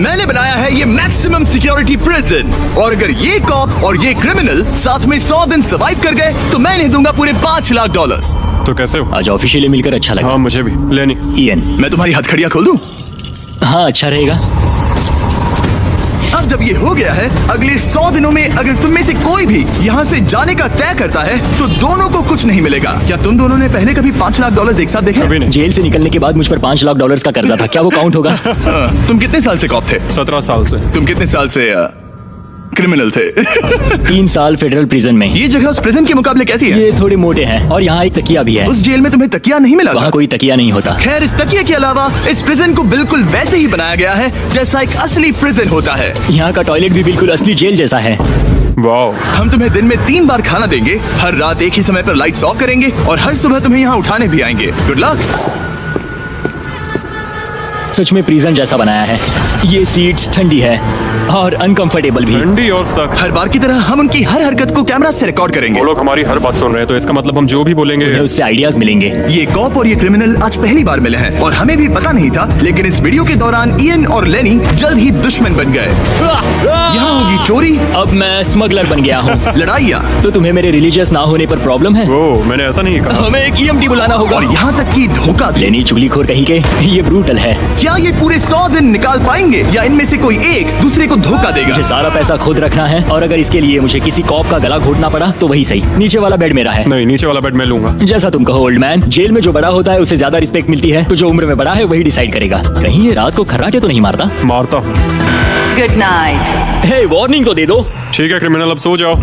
मैंने बनाया है ये मैक्सिमम सिक्योरिटी प्रिजन, और अगर ये कॉप और ये क्रिमिनल साथ में 100 दिन सर्वाइव कर गए तो मैं इन्हें दूंगा पूरे $5 लाख। तो कैसे हो? आज ऑफिशियली मिलकर अच्छा लगा। हाँ मुझे भी। लेनी इयन, मैं तुम्हारी हथकड़ियां खोल दूं? हाँ अच्छा रहेगा। अब जब ये हो गया है, अगले 100 दिनों में अगर तुम में से कोई भी यहाँ से जाने का तय करता है तो दोनों को कुछ नहीं मिलेगा। क्या तुम दोनों ने पहले कभी $5 लाख एक साथ देखे? कभी नहीं। जेल से निकलने के बाद मुझ पर $5 लाख का कर्जा था, क्या वो काउंट होगा? तुम कितने साल से कॉप थे? 17 साल से। तुम कितने साल से क्रिमिनल थे? 3 साल फेडरल प्रिजन में। ये जगह उस प्रिजन के मुकाबले कैसी है? ये थोड़े मोटे हैं और यहाँ एक तकिया भी है। उस जेल में तुम्हें तकिया नहीं मिला था? वहाँ कोई तकिया नहीं होता। खैर, इस तकिया के अलावा इस प्रिजन को बिल्कुल वैसे ही बनाया गया है जैसा एक असली प्रिजन होता है। यहाँ का टॉयलेट भी बिल्कुल असली जेल जैसा है। वाह। हम तुम्हें दिन में 3 बार खाना देंगे, हर रात एक ही समय पर लाइट्स ऑफ करेंगे और हर सुबह तुम्हें यहाँ उठाने भी आएंगे। Good luck. सच में प्रिजन जैसा बनाया है। ये सीट्स ठंडी है और अनकंफर्टेबल भी। ठंडी और सख्त। हर बार की तरह हम उनकी हर हरकत को कैमरा से रिकॉर्ड करेंगे। वो लोग हमारी हर बात सुन रहे हैं, तो इसका मतलब हम जो भी बोलेंगे उससे आइडियाज मिलेंगे। ये कॉप और ये क्रिमिनल आज पहली बार मिले हैं और हमें भी पता नहीं था, लेकिन इस वीडियो के दौरान इयन और लेनी जल्द ही दुश्मन बन गए। यहाँ होगी चोरी, अब मैं स्मगलर बन गया हूँ। लड़ाइयाँ। तो तुम्हें मेरे रिलीजियस ना होने पर प्रॉब्लम है? वो मैंने ऐसा नहीं कहा। हमें एक EMT बुलाना होगा। और यहाँ तक कि धोखा भी। लेनी चुगलीखोर कहीं के, ये ब्रूटल है। क्या ये पूरे 100 दिन निकाल पाएंगे या इनमें से कोई एक दूसरे को धोखा देगा? मुझे सारा पैसा खुद रखना है और अगर इसके लिए मुझे किसी कॉप का गला घोटना पड़ा तो वही सही। नीचे वाला बेड मेरा है। नहीं, नीचे वाला बेड मैं लूंगा। जैसा तुम कहो ओल्ड मैन। जेल में जो बड़ा होता है उसे ज्यादा रिस्पेक्ट मिलती है, तो जो उम्र में बड़ा है वही डिसाइड करेगा। कहीं ये रात को खर्राटे तो नहीं मारता? मारता हूँ। Good night. हे, वार्निंग तो दे दो। ठीक है क्रिमिनल, अब सो जाओ।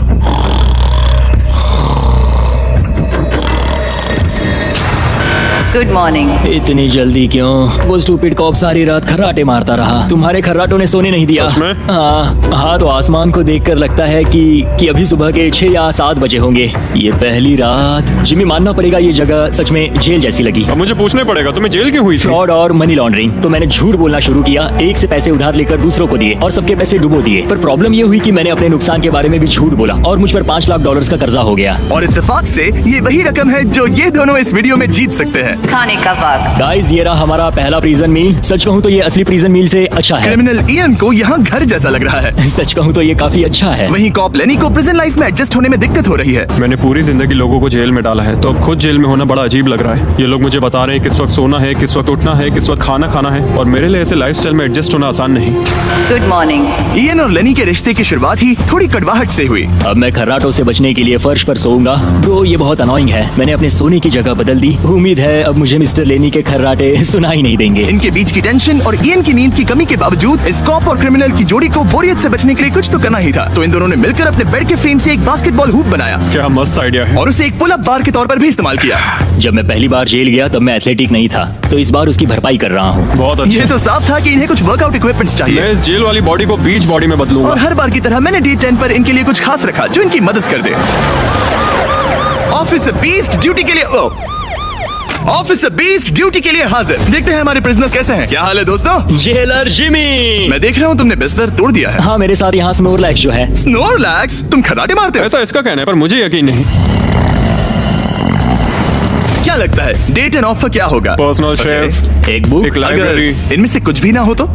Good morning. इतनी जल्दी क्यों? वो स्टूपिड कॉप सारी रात खर्राटे मारता रहा। तुम्हारे खर्राटों ने सोने नहीं दिया। सच में? हाँ, तो आसमान को देखकर लगता है कि अभी सुबह के 6 या 7 बजे होंगे। ये पहली रात। जिम्मी, मानना पड़ेगा ये जगह सच में जेल जैसी लगी। अब मुझे पूछने पड़ेगा तुम्हें जेल क्यों हुई थी? फ्रॉड और मनी लॉन्ड्रिंग। तो मैंने झूठ बोलना शुरू किया, एक से पैसे उधार लेकर दूसरों को दिए और सबके पैसे डुबो दिए। पर प्रॉब्लम ये हुई कि मैंने अपने नुकसान के बारे में भी झूठ बोला और मुझ पर $5 लाख का कर्जा हो गया। और इत्तेफाक से ये वही रकम है जो ये दोनों इस वीडियो में जीत सकते हैं। खाने का वक्त। गाइस, ये रहा हमारा पहला प्रिजन मील। सच कहूँ तो ये असली प्रिजन मील से अच्छा है। क्रिमिनल इयन को यहाँ घर जैसा लग रहा है। सच कहूँ तो ये काफी अच्छा है। वहीं कॉप लेनी को प्रिजन लाइफ में एडजस्ट होने में दिक्कत हो रही है। मैंने पूरी जिंदगी लोगों को जेल में डाला है, तो अब खुद जेल में होना बड़ा अजीब लग रहा है। ये लोग मुझे बता रहे हैं किस वक्त सोना है, किस वक्त उठना है, किस वक्त खाना खाना है, और मेरे लिए ऐसे लाइफस्टाइल में एडजस्ट होना आसान नहीं। Good morning. इयन और लेनी के रिश्ते की शुरुआत ही थोड़ी कड़वाहट से हुई। अब मैं खर्राटों से बचने के लिए फर्श पर सोऊंगा। ब्रो, ये बहुत अनोइंग है। मैंने अपने सोने की जगह बदल दी। उम्मीद है अब मुझे मिस्टर लेनी के खर्राटे सुनाई नहीं देंगे। इनके बीच की टेंशन और इयन की नींद की कमी के बावजूद इस कॉप और क्रिमिनल की जोड़ी को बोरियत से बचने के लिए कुछ तो करना ही था। तो इन दोनों ने मिलकर अपने बेड के फ्रेम से एक बास्केटबॉल हूप बनाया। क्या मस्त आइडिया है। और उसे एक पुल अप बार के तौर पर भी इस्तेमाल किया। जब मैं पहली बार जेल गया तब मैं एथलेटिक नहीं था, तो इस बार उसकी भरपाई कर रहा हूँ। बहुत अच्छा। ये तो साफ था कि इन्हें कुछ वर्कआउट इक्विपमेंट्स मैं चाहिए। इस जेल वाली बॉडी को बीच बॉडी में बदलूंगा। और हर बार की तरह मैंने D10 पर इनके लिए कुछ खास रखा जो इनकी मदद कर दे। ऑफिसर बीस्ट ड्यूटी के लिए ऑफिसर बीस्ट ड्यूटी के लिए हाजिर। देखते हैं हमारे प्रिजनर्स कैसे हैं। क्या हाल है दोस्तों? Jailer Jimmy. मैं देख रहा हूँ तुमने बिस्तर तोड़ दिया है। हाँ, मेरे साथ यहाँ स्नोरलैक्स जो है। स्नोरलैक्स? तुम खर्राटे मारते हो? ऐसा इसका कहना है, पर मुझे यकीन नहीं। क्या लगता है डे 10 ऑफ क्या होगा? पर्सनल शेफ, एक बुक। एक लाइब्रेरी। अगर इनमें से कुछ भी ना हो तो?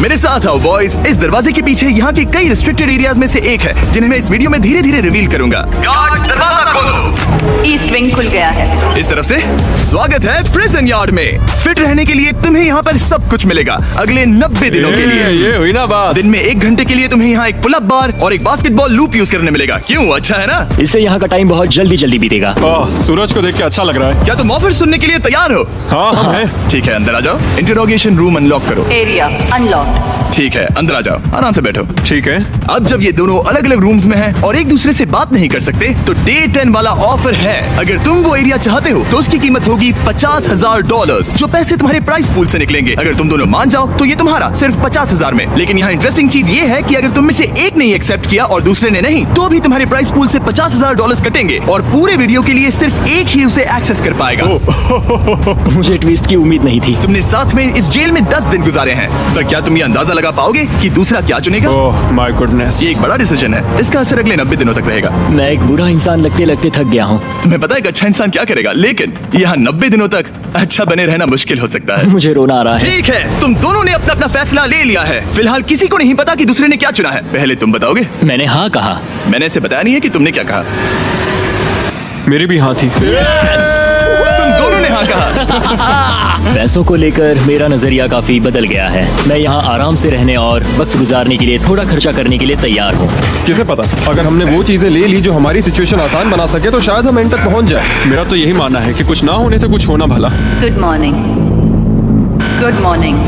मेरे साथ आओ बॉयज। इस दरवाजे के पीछे यहाँ के कई रिस्ट्रिक्टेड एरियाज में से एक है जिन्हें मैं इस वीडियो में धीरे धीरे रिवील करूंगा। गार्ड, दरवाजा खोलो। ईस्ट विंग खुल गया है। इस तरफ से स्वागत है प्रिजन यार्ड में। फिट रहने के लिए तुम्हें यहाँ पर सब कुछ मिलेगा अगले 90 दिनों के लिए। ये हुई ना बात। दिन में 1 घंटे के लिए तुम्हें यहाँ एक पुल अप बार और एक बास्केटबॉल लूप यूज करने मिलेगा। क्यों, अच्छा है ना? इससे यहाँ का टाइम बहुत जल्दी जल्दी बीतेगा। सूरज को देख के अच्छा लग रहा है। क्या तुम ऑफर सुनने के लिए तैयार हो? हाँ, हम हैं। ठीक है, अंदर आ जाओ। इंटरोगेशन रूम अनलॉक करो। Area unlocked. ठीक है, अंदर आ जाओ, आराम से बैठो। ठीक है। अब जब ये दोनों अलग अलग रूम्स में हैं और एक दूसरे से बात नहीं कर सकते, तो डे 10 वाला ऑफर है। अगर तुम वो एरिया चाहते हो तो उसकी कीमत होगी $50,000, जो पैसे तुम्हारे प्राइस पूल से निकलेंगे। अगर तुम दोनों मान जाओ तो ये तुम्हारा सिर्फ 50,000 में। लेकिन यहाँ इंटरेस्टिंग चीज ये है कि अगर तुम में से एक ने एक्सेप्ट किया और दूसरे ने नहीं, तो भी तुम्हारे प्राइस पूल से $50,000 कटेंगे और पूरे वीडियो के लिए सिर्फ एक ही उसे एक्सेस कर पाएगा। मुझे ट्विस्ट की उम्मीद नहीं थी। तुमने साथ में इस जेल में 10 दिन गुजारे हैं, पर क्या तुम ये अंदाजा लगा पाओगे कि दूसरा क्या चुनेगा? Oh my goodness. ये एक बड़ा डिसीजन है, इसका असर अगले 90 दिनों तक रहेगा। मैं एक बुरा इंसान लगते लगते थक गया हूँ। तुम्हें पता है एक अच्छा इंसान क्या करेगा, लेकिन यहाँ 90 दिनों तक अच्छा बने रहना मुश्किल हो सकता है। मुझे रोना आ रहा है। ठीक है, तुम दोनों ने अपना अपना फैसला ले लिया है। फिलहाल किसी को नहीं पता कि दूसरे ने क्या चुना है। पहले तुम बताओगे? मैंने हाँ कहा। मैंने इसे बताया नहीं है कि तुमने क्या कहा। मेरी भी हाँ थी। तुम दोनों ने हाँ कहा। पैसों को लेकर मेरा नजरिया काफी बदल गया है। मैं यहाँ आराम से रहने और वक्त गुजारने के लिए थोड़ा खर्चा करने के लिए तैयार हूँ। किसे पता, अगर हमने वो चीजें ले ली जो हमारी सिचुएशन आसान बना सके तो शायद हम एंड तक पहुंच जाए। मेरा तो यही मानना है कि कुछ ना होने से कुछ होना भला। Good morning. Good morning.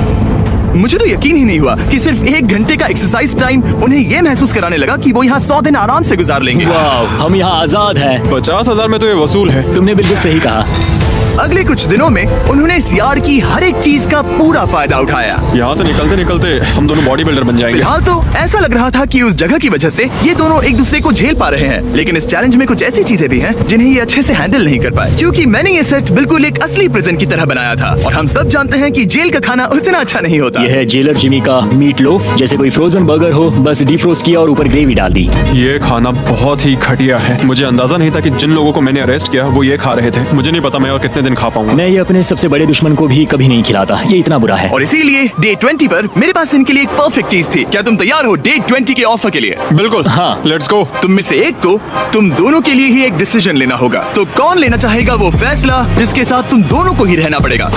मुझे तो यकीन ही नहीं हुआ कि सिर्फ 1 घंटे का एक्सरसाइज टाइम उन्हें ये महसूस कराने लगा कि वो यहाँ 100 दिन आराम से गुजार लेंगे। वाह, हम यहाँ आजाद हैं। 50,000 में तो ये वसूल है। तुमने बिल्कुल सही कहा। अगले कुछ दिनों में उन्होंने इस यार्ड की हर एक चीज का पूरा फायदा उठाया। यहाँ से निकलते निकलते हम दोनों बॉडी बिल्डर बन जाएंगे। फिलहाल तो ऐसा लग रहा था कि उस जगह की वजह से ये दोनों एक दूसरे को झेल पा रहे हैं, लेकिन इस चैलेंज में कुछ ऐसी चीजें भी हैं जिन्हें ये अच्छे से हैंडल नहीं कर पाए, क्योंकि मैंने ये सेट बिल्कुल एक असली प्रिजन की तरह बनाया था। और हम सब जानते हैं कि जेल का खाना उतना अच्छा नहीं होता। यह है जेलर जिमी का मीट लोफ, जैसे कोई फ्रोजन बर्गर हो, बस डिफ्रोस्ट किया और ऊपर ग्रेवी डाल दी। ये खाना बहुत ही घटिया है। मुझे अंदाजा नहीं था कि जिन लोगों को मैंने अरेस्ट किया वो ये खा रहे थे। मुझे नहीं पता मैं और कितने दिन खा पाऊंगा। मैं ये अपने सबसे बड़े दुश्मन को भी कभी नहीं खिलाता। ये इतना बुरा है। और इसीलिए डे 20 पर मेरे पास इनके लिए एक परफेक्ट चीज थी। क्या तुम तैयार हो डे 20 के ऑफर के लिए? बिल्कुल हाँ। Let's go. तुम में से एक को तुम दोनों के लिए ही एक डिसीजन लेना होगा। तो कौन लेना चाहेगा वो फैसला जिसके साथ तुम दोनों को ही रहना पड़ेगा?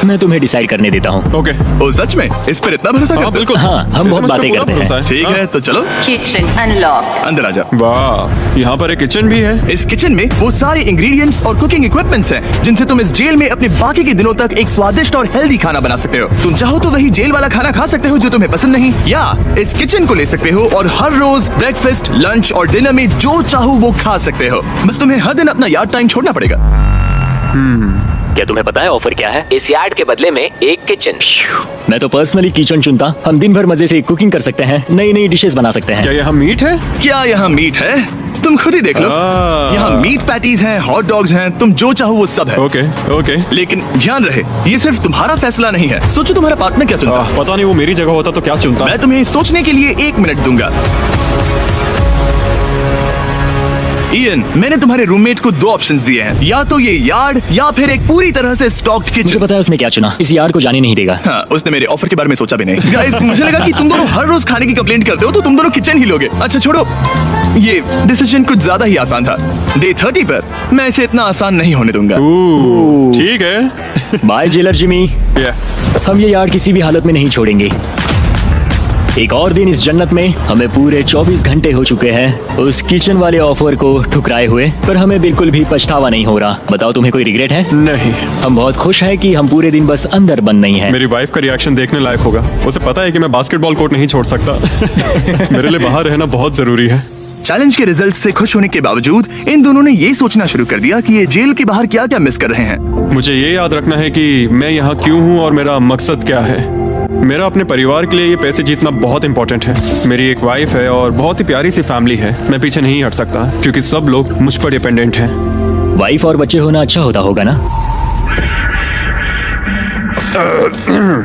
मैं तुम्हें डिसाइड करने देता हूँ। ओके। ओ सच में इस पर इतना भरोसा हाँ करते हो? बिल्कुल। हाँ, हम इसमें बहुत मुझ पे बातें पूरा करते हैं। भरोसा है। ठीक हाँ। है, तो चलो Kitchen unlocked. अंदर आ जाओ। वाह, यहाँ पर एक किचन भी है। इस किचन में वो सारे इंग्रेडिएंट्स और कुकिंग इक्विपमेंट्स हैं जिनसे तुम इस जेल में अपने बाकी के दिनों तक एक स्वादिष्ट और हेल्दी खाना बना सकते हो। तुम चाहो तो वही जेल वाला खाना खा सकते हो जो तुम्हें पसंद नहीं, या इस किचन को ले सकते हो और हर रोज ब्रेकफास्ट, लंच और डिनर में जो चाहो वो खा सकते हो। बस तुम्हें हर दिन अपना यार्ड टाइम छोड़ना पड़ेगा। क्या तुम्हें पता है ऑफर क्या है? इस यार्ड के बदले में एक किचन। मैं तो पर्सनली किचन चुनता। हम दिन भर मजे से कुकिंग कर सकते हैं, नई नई डिशेस बना सकते हैं। क्या यहाँ मीट है? क्या यहाँ मीट है? तुम खुद ही देख लो। यहाँ मीट पैटीज हैं, हॉट डॉग्स हैं, तुम जो चाहो वो सब है। Okay okay. लेकिन ध्यान रहे, ये सिर्फ तुम्हारा फैसला नहीं है। सोचो तुम्हारा पार्टनर क्या चुनता। पता नहीं, वो मेरी जगह होता तो क्या चुनता। मैं तुम्हें सोचने के लिए 1 मिनट दूंगा। इयन, मैंने तुम्हारे रूममेट को 2 ऑप्शंस दिए हैं, या तो ये यार्ड या फिर एक पूरी तरह से स्टॉक्ड मुझे किचन। पता है उसने क्या चुना। इस यार्ड को जाने नहीं देगा। हाँ, उसने मेरे ऑफर के बारे में सोचा भी नहीं। गाइस, मुझे लगा कि तुम दोनों हर रोज खाने की कंप्लेंट करते हो तो तुम दोनों किचन ही लोगे। अच्छा छोड़ो, ये डिसीजन कुछ ज्यादा ही आसान था। डे 30 पर मैं इसे इतना आसान नहीं होने दूंगा। ठीक है। Bye jailer Jimmy. हम ये यार्ड किसी भी हालत में नहीं छोड़ेंगे। एक और दिन इस जन्नत में। हमें पूरे 24 घंटे हो चुके हैं उस किचन वाले ऑफर को ठुकराए हुए, पर हमें बिल्कुल भी पछतावा नहीं हो रहा। बताओ, तुम्हें कोई रिग्रेट है? नहीं। हम बहुत खुश हैं कि हम पूरे दिन बस अंदर बंद नहीं हैं। मेरी वाइफ का रिएक्शन देखने लायक होगा। उसे पता है कि मैं बास्केटबॉल कोर्ट नहीं छोड़ सकता। मेरे लिए बाहर रहना बहुत जरूरी है। चैलेंज के रिजल्ट से खुश होने के बावजूद इन दोनों ने ये सोचना शुरू कर दिया कि ये जेल के बाहर क्या क्या मिस कर रहे हैं। मुझे ये याद रखना है कि मैं यहाँ क्यों हूँ और मेरा मकसद क्या है। मेरा अपने परिवार के लिए ये पैसे जीतना बहुत इंपॉर्टेंट है। मेरी एक वाइफ है और बहुत ही प्यारी सी फैमिली है। मैं पीछे नहीं हट सकता क्योंकि सब लोग मुझ पर डिपेंडेंट हैं। वाइफ और बच्चे होना अच्छा होता होगा ना?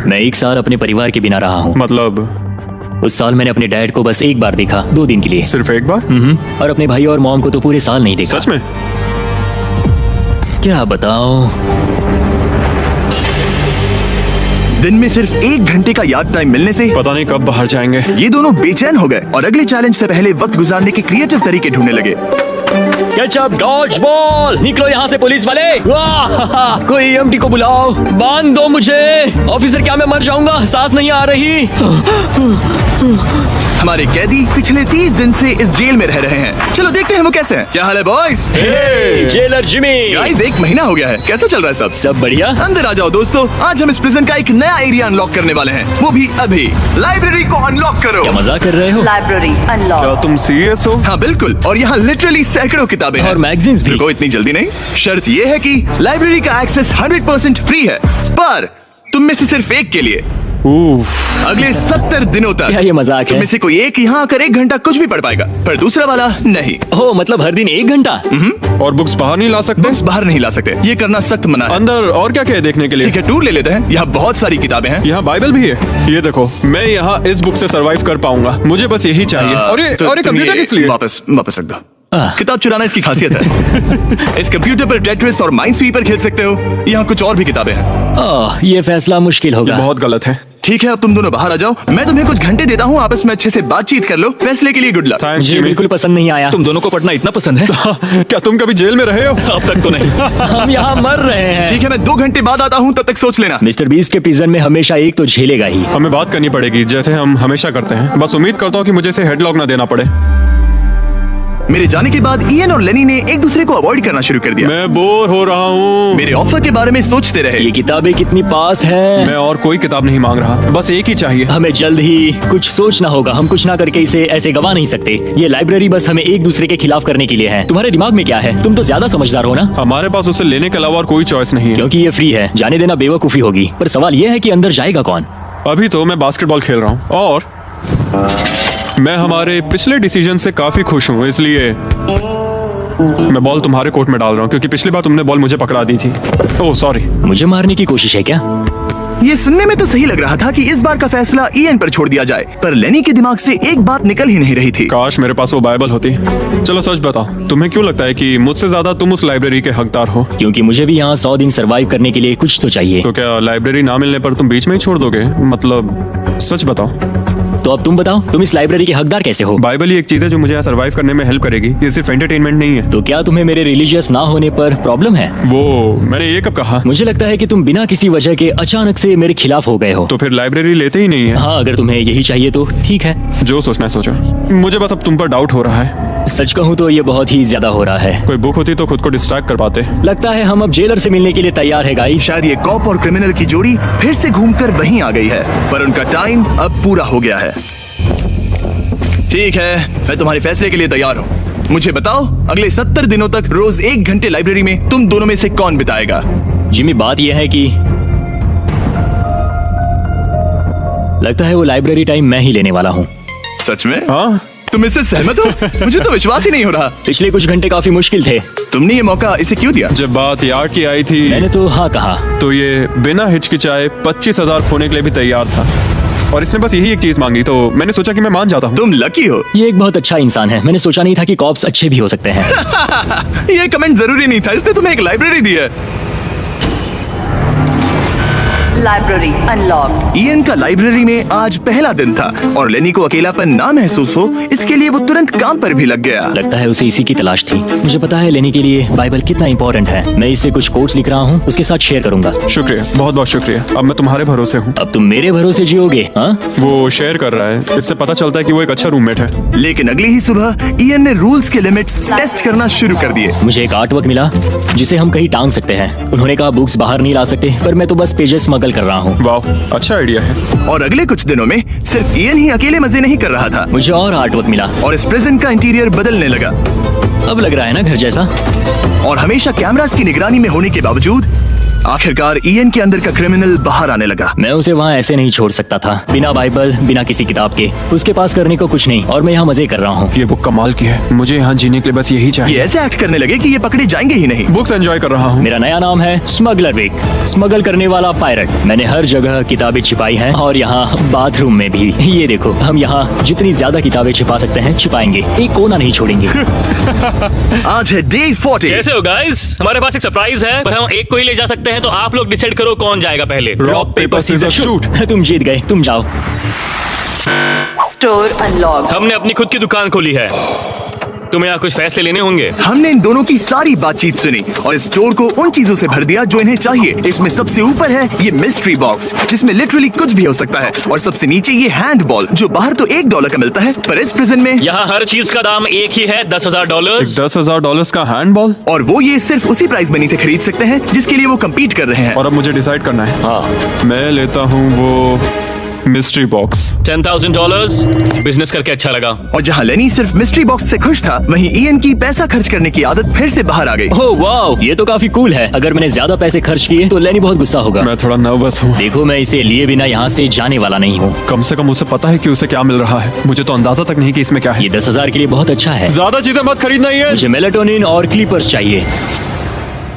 मैं 1 साल अपने परिवार के बिना रहा हूँ। मतलब? उस साल मैंने अपने डैड को बस 1 बार देखा, 2 दिन के लिए। सिर्फ एक बार? और अपने भाई और मॉम को तो पूरे साल नहीं देखा। सच में? क्या बताओ। दिन में सिर्फ 1 घंटे का यार्ड टाइम मिलने से पता नहीं कब बाहर जाएंगे। ये दोनों बेचैन हो गए और अगले चैलेंज से पहले वक्त गुजारने के क्रिएटिव तरीके ढूंढने लगे। केचप, डॉज बॉल, निकलो यहाँ से पुलिस वाले। वाह, कोई एमटी को बुलाओ, बांध दो मुझे। ऑफिसर, क्या मैं मर जाऊंगा? सांस नहीं आ रही। हमारे कैदी पिछले 30 दिन से इस जेल में रह रहे हैं। चलो देखते हैं वो कैसे हैं। क्या हाल है बॉयज? Jailer Jimmy. गाइस, 1 महीना हो गया है। कैसा चल रहा है सब? सब बढ़िया। अंदर आ जाओ दोस्तों। आज हम इस प्रिजन का एक नया एरिया अनलॉक करने वाले हैं, वो भी अभी। लाइब्रेरी को अनलॉक करो। क्या मजाक कर रहे हो? Library क्या unlocked. तुम सीरियस हो? हाँ बिल्कुल, और यहाँ लिटरली सैकड़ों किताबें हैं और मैगजीन्स भी। रुको, इतनी जल्दी नहीं। शर्त ये है कि लाइब्रेरी का एक्सेस 100% फ्री है, पर तुम में से सिर्फ एक के लिए। अगले 70 दिनों क्या तक ये मजाक तुम है? में से कोई एक यहाँ आकर 1 घंटा कुछ भी पढ़ पाएगा, पर दूसरा वाला नहीं। हो मतलब हर दिन 1 घंटा? और बुक्स बाहर नहीं ला सकते? बुक्स बाहर नहीं ला सकते, ये करना सख्त मना है। अंदर और क्या क्या है देखने के लिए? ठीक है, टूर ले लेते हैं। यहाँ बहुत सारी किताबें हैं। यहाँ बाइबल भी है। ये देखो, मैं यहाँ इस बुक से सरवाइव कर पाऊंगा, मुझे बस यही चाहिए। और ये तो तुम कंप्यूटर ये किस लिए? वापस रख दो। आह। किताब चुराना इसकी खासियत है। इस कंप्यूटर पर टेट्रिस और माइंड स्वीपर खेल सकते हो। यहाँ कुछ और भी किताबें हैं। ये फैसला मुश्किल ये होगा। बहुत गलत है। ठीक है, अब तुम दोनों बाहर आ जाओ। मैं तुम्हें कुछ घंटे देता हूँ, आपस में अच्छे से बातचीत कर लो। फैसले के लिए गुड लक। थैंक्स मुझे जिमी। बिल्कुल पसंद नहीं आया। तुम दोनों को पढ़ना इतना पसंद है? क्या तुम कभी जेल में रहे हो? अब तक तो नहीं। हम यहाँ मर रहे हैं। ठीक है, मैं 2 घंटे बाद आता हूँ, तब तक सोच लेना। मिस्टर बीस्ट के प्रिजन में हमेशा एक तो झेलेगा ही। हमें बात करनी पड़ेगी, जैसे हम हमेशा करते हैं। बस उम्मीद करता हूँ कि मुझे इसे हेडलॉक ना देना पड़े। मेरे जाने के बाद इयन और लेनी ने एक दूसरे को अवॉइड करना शुरू कर दिया। मैं बोर हो रहा हूँ। मेरे ऑफर के बारे में सोचते रहे। ये किताबें कितनी पास हैं। मैं और कोई किताब नहीं मांग रहा, बस एक ही चाहिए। हमें जल्द ही कुछ सोचना होगा। हम कुछ ना करके इसे ऐसे गवा नहीं सकते। ये लाइब्रेरी बस हमें एक दूसरे के खिलाफ करने के लिए है। तुम्हारे दिमाग में क्या है? तुम तो ज्यादा समझदार हो ना। हमारे पास उसे लेने के अलावा और कोई चॉइस नहीं है। क्योंकि ये फ्री है, जाने देना बेवकूफी होगी। पर सवाल ये है कि अंदर जाएगा कौन? अभी तो मैं बास्केटबॉल खेल रहा हूँ और मैं हमारे पिछले डिसीजन से काफी खुश हूँ, इसलिए मैं बॉल तुम्हारे कोर्ट में डाल रहा हूँ, क्योंकि पिछली बार तुमने बॉल मुझे पकड़ा दी थी। Oh sorry. मुझे मारने की कोशिश है क्या? ये सुनने में तो सही लग रहा था कि इस बार का फैसला इयन पर छोड़ दिया जाए, पर लेनी के दिमाग से एक बात निकल ही नहीं रही थी। काश मेरे पास वो बाइबल होती। चलो सच बताओ, तुम्हें क्यों लगता है कि मुझसे ज्यादा तुम उस लाइब्रेरी के हकदार हो? क्योंकि मुझे भी यहाँ 100 दिन सरवाइव करने के लिए कुछ तो चाहिए। तो क्या लाइब्रेरी ना मिलने पर तुम बीच में ही छोड़ दोगे? मतलब सच बताओ। तो अब तुम बताओ, तुम इस लाइब्रेरी के हकदार कैसे हो? बाइबल ही एक चीज है जो मुझे यहाँ सरवाइव करने में हेल्प करेगी। ये सिर्फ एंटरटेनमेंट नहीं है। तो क्या तुम्हें मेरे रिलीजियस ना होने पर प्रॉब्लम है? वो मैंने ये कब कहा? मुझे लगता है कि तुम बिना किसी वजह के अचानक से मेरे खिलाफ हो गए हो। तो फिर लाइब्रेरी लेते ही नहीं है। हाँ, अगर तुम्हें यही चाहिए तो ठीक है। जो सोचना है सोचो। मुझे बस अब तुम पर डाउट हो रहा है। सच कहूँ तो ये बहुत ही ज्यादा हो रहा है। कोई बुक होती तो खुद को डिस्ट्रैक्ट कर पाते। लगता है हम अब जेलर से मिलने के लिए तैयार है गाइस। शायद ये कॉप और क्रिमिनल की जोड़ी फिर से घूमकर वहीं आ गई है, पर उनका टाइम अब पूरा हो गया है। ठीक है, मैं तुम्हारे फैसले के लिए तैयार हूँ। मुझे बताओ, अगले 70 दिनों तक रोज 1 घंटे लाइब्रेरी में तुम दोनों में से कौन बिताएगा? जिमी, बात यह है कि लगता है वो लाइब्रेरी टाइम मैं ही लेने वाला हूँ। सच में? हाँ, तुम इससे सहमत हो? मुझे तो विश्वास ही नहीं हो रहा। पिछले कुछ घंटे काफी मुश्किल थे। तुमने ये मौका इसे क्यों दिया? जब बात यार्ड की आई थी मैंने तो हाँ कहा। तो ये बिना हिचकिचाए 25,000 खोने के लिए भी तैयार था, और इसने बस यही एक चीज मांगी, तो मैंने सोचा कि मैं मान जाता हूँ। तुम लकी हो। ये एक बहुत अच्छा इंसान है। मैंने सोचा नहीं था कि कॉप्स अच्छे भी हो सकते हैं। ये कमेंट जरूरी नहीं था, इसने तुम्हें एक लाइब्रेरी दी है। Library unlocked. इयन का लाइब्रेरी में आज पहला दिन था, और लेनी को अकेलापन ना महसूस हो इसके लिए वो तुरंत काम पर भी लग गया। लगता है उसे इसी की तलाश थी। मुझे पता है लेने के लिए बाइबल कितना इंपॉर्टेंट है। मैं इससे कुछ कोट्स लिख रहा हूँ, उसके साथ शेयर करूंगा। शुक्रिया, बहुत बहुत शुक्रिया। अब मैं तुम्हारे भरोसे हूँ। अब तुम मेरे भरोसे जियोगे? हाँ, वो शेयर कर रहा है, इससे पता चलता है कि वो एक अच्छा रूममेट है। लेकिन अगली ही सुबह इयन ने रूल्स के लिमिट्स टेस्ट करना शुरू कर दिए। मुझे एक आर्टवर्क मिला जिसे हम कहीं टांग सकते हैं। उन्होंने कहा बुक्स बाहर नहीं ला सकते, पर मैं तो बस पेजेस स्मगल कर रहा हूँ। वाह, अच्छा आइडिया है। और अगले कुछ दिनों में सिर्फ इयन ही अकेले मजे नहीं कर रहा था, मुझे और आर्टवर्क मिला। और इस प्रिजन का इंटीरियर बदलने लगा। अब लग रहा है ना घर जैसा। और हमेशा कैमरास की निगरानी में होने के बावजूद आखिरकार इयन के अंदर का क्रिमिनल बाहर आने लगा। मैं उसे वहाँ ऐसे नहीं छोड़ सकता था, बिना बाइबल, बिना किसी किताब के। उसके पास करने को कुछ नहीं, और मैं यहाँ मजे कर रहा हूँ। ये बुक कमाल की है, मुझे यहाँ जीने के लिए बस यही ये चाहिए। ऐसे एक्ट करने लगे कि ये पकड़े जाएंगे ही नहीं। बुक्स एंजॉय कर रहा हूँ। मेरा नया नाम है स्मगलर विक, स्मगल करने वाला पायरट। मैंने हर जगह किताबें छिपाई हैं, और यहाँ बाथरूम में भी। ये देखो, हम यहाँ जितनी ज्यादा किताबें छिपा सकते हैं छिपाएंगे, एक कोना नहीं छोड़ेंगे। आज है डे 40। कैसे हो गाइस? हमारे पास एक सरप्राइज है, पर हम एक को ही ले जा सकते हैं, तो आप लोग डिसाइड करो कौन जाएगा पहले। Rock paper scissor shoot. तुम जीत गए, तुम जाओ। Store unlocked. हमने अपनी खुद की दुकान खोली है, तुम्हें यहाँ कुछ फैसले लेने होंगे। हमने इन दोनों की सारी बातचीत सुनी और इस स्टोर को उन चीजों से भर दिया जो इन्हें चाहिए। इसमें सबसे ऊपर है ये मिस्ट्री बॉक्स, जिसमें लिटरली कुछ भी हो सकता है, और सबसे नीचे ये हैंडबॉल जो बाहर तो $1 का मिलता है, पर इस प्रिजन में यहाँ हर चीज का दाम एक ही है, $10,000। $10,000 का हैंडबॉल। और वो ये सिर्फ उसी प्राइस मनी से खरीद सकते हैं जिसके लिए वो कम्पीट कर रहे हैं। और अब मुझे डिसाइड करना है। हाँ, मैं लेता हूँ वो मिस्ट्री बॉक्स। $10,000 बिजनेस करके अच्छा लगा। और जहाँ लेनी सिर्फ मिस्ट्री बॉक्स से खुश था, वहीं इयन की पैसा खर्च करने की आदत फिर से बाहर आ गई। ओह वाओ, ये तो काफी कूल है। अगर मैंने ज्यादा पैसे खर्च किए तो लेनी बहुत गुस्सा होगा। मैं थोड़ा नर्वस हूँ। देखो, मैं इसे लिए बिना यहाँ से जाने वाला नहीं हूँ। कम से कम उसे पता है कि उसे क्या मिल रहा है। मुझे तो अंदाजा तक नहीं कि इसमें क्या है। ये 10,000 के लिए बहुत अच्छा है। ज्यादा चीजें मत खरीदना ये। मुझे मेलाटोनिन और क्लीपर्स चाहिए।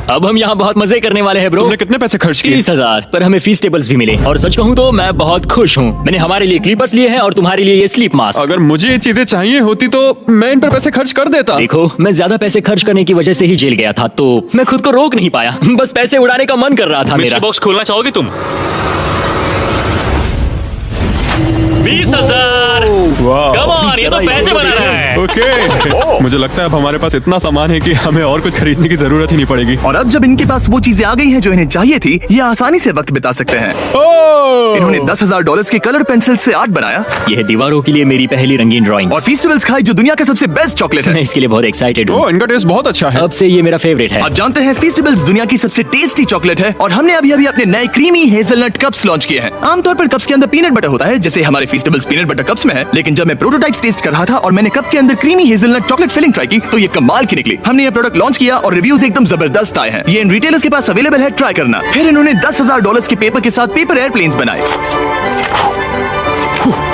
अब हम यहाँ बहुत मजे करने वाले हैं ब्रो। तुमने कितने पैसे खर्च किए? 30,000, पर हमें फीस्टेबल्स भी मिले। और सच कहूँ तो मैं बहुत खुश हूँ। मैंने हमारे लिए क्लीपर्स लिए हैं और तुम्हारे लिए ये स्लीप मास्क। अगर मुझे ये चीजें चाहिए होती तो मैं इन पर पैसे खर्च कर देता। देखो, मैं ज्यादा पैसे खर्च करने की वजह से ही जेल गया था, तो मैं खुद को रोक नहीं पाया। बस पैसे उड़ाने का मन कर रहा था मिस्ट्री मेरा। बॉक्स खोलना चाहोगे तुम? 20,000। वाह। कम ऑन, ये तो पैसे बना रहा है। ओके। मुझे लगता है अब हमारे पास इतना सामान है कि हमें और कुछ खरीदने की जरूरत ही नहीं पड़ेगी। और अब जब इनके पास वो चीजें आ गई हैं जो इन्हें चाहिए थी, ये आसानी से वक्त बिता सकते हैं। ओह! इन्होंने $10,000 के कलर पेंसिल से आर्ट बनाया यह दीवारों के लिए मेरी पहली रंगीन ड्राइंग। और फेस्टिवल्स खाई जो दुनिया का सबसे बेस्ट चॉकलेट मैं है। इसके लिए बहुत एक्साइटेड हूँ। ओह, इनका टेस्ट बहुत अच्छा है। अब से ये मेरा फेवरेट है। आप जानते हैं फेस्टिवल्स दुनिया की सबसे टेस्टी चॉकलेट है और हमने अभी अपने नए क्रीमी हेजलनट कप्स लॉन्च किए हैं। आमतौर पर कप्स के अंदर पीनट बटर होता है, जैसे हमारे फेस्टिवल्स पीनट बटर कप्स में है। लेकिन जब मैं प्रोटोटाइप्स टेस्ट कर रहा था और मैंने कप के अंदर creamy hazelnut chocolate filling try की, तो ये कमाल की निकली। हमने ये प्रोडक्ट लॉन्च किया और रिव्यूज एकदम जबरदस्त आए हैं। ये इन रिटेलर्स के पास अवेलेबल है, ट्राई करना। फिर इन्होंने $10,000 के पेपर के साथ पेपर एयरप्लेन्स बनाए।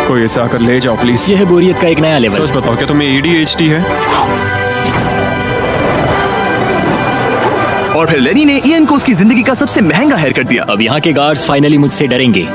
कोई इसे आकर ले जाओ प्लीज। यह है बोरियत का एक नया लेवल। सच बताओ, क्या तुम्हें ADHD है? और फिर लेनी ने इयन को उसकी जिंदगी का सबसे महंगा हेयर कट दिया। अब यहाँ के गार्ड्स फाइनली मुझसे डरेंगे।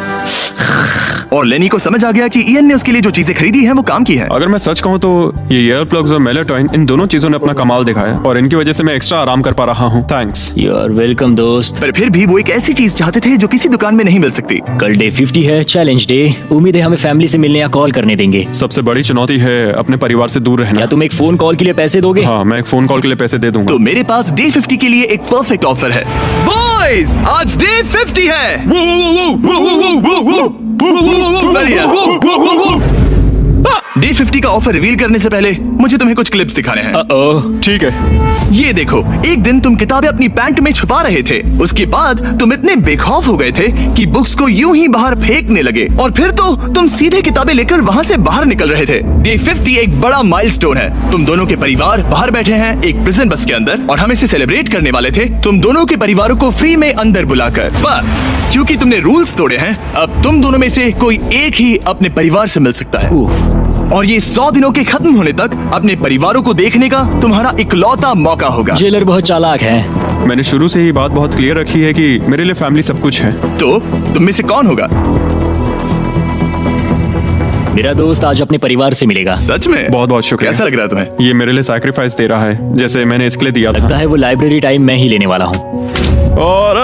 और लेनी को समझ आ गया कि इयन ने उसके लिए जो चीजें खरीदी हैं वो काम की हैं। अगर मैं सच कहूँ तो ये ईयर प्लग्स और मेलाटोनिन, इन दोनों चीजों ने अपना कमाल दिखाया और इनकी वजह से मैं एक्स्ट्रा आराम कर पा रहा हूँ। थैंक्स। यू आर वेलकम दोस्त। पर फिर भी वो एक ऐसी चीज चाहते थे जो किसी दुकान में नहीं मिल सकती। कल डे 50 है, चैलेंज डे। उम्मीद है हमें फैमिली से मिलने या कॉल करने देंगे। सबसे बड़ी चुनौती है अपने परिवार से दूर रहना। क्या तुम एक फोन कॉल के लिए पैसे दोगे? हाँ, मैं एक फोन कॉल के लिए पैसे दे दूंगा। तो मेरे पास डे 50 के लिए एक परफेक्ट ऑफर है। बॉयज, आज डे 50 है। बढ़िया। डे 50 का ऑफर रिवील करने से पहले मुझे तुम्हें कुछ क्लिप्स दिखाने हैं। ओह, ठीक है। ये देखो, एक दिन तुम किताबें अपनी पैंट में छुपा रहे थे। उसके बाद तुम इतने बेखौफ हो गए थे कि बुक्स को यूं ही बाहर फेंकने लगे और फिर तो तुम सीधे किताबें लेकर वहां से बाहर निकल रहे थे। डे 50 एक बड़ा माइलस्टोन है। तुम दोनों के परिवार बाहर बैठे हैं एक प्रिजन बस के अंदर और हम इसे सेलिब्रेट करने वाले थे तुम दोनों के परिवारों को फ्री में अंदर बुलाकर। पर क्योंकि तुमने रूल्स तोड़े हैं, अब तुम दोनों में से कोई एक ही अपने परिवार से मिल सकता है। और ये 100 दिनों के खत्म होने तक अपने परिवारों को देखने का तुम्हारा इकलौता मौका होगा। जेलर बहुत चालाक है। मैंने शुरू से ही बात बहुत क्लियर रखी है कि मेरे लिए फैमिली सब कुछ है। तो तुम में से कौन होगा? मेरा दोस्त आज अपने परिवार से मिलेगा। सच में? बहुत बहुत शुक्रिया। कैसा लग रहा है तुम्हें? ये मेरे लिए सैक्रिफाइस दे रहा है, जैसे मैंने इसके लिए दिया लगता था। है वो लाइब्रेरी टाइम मैं ही लेने वाला हूँ। और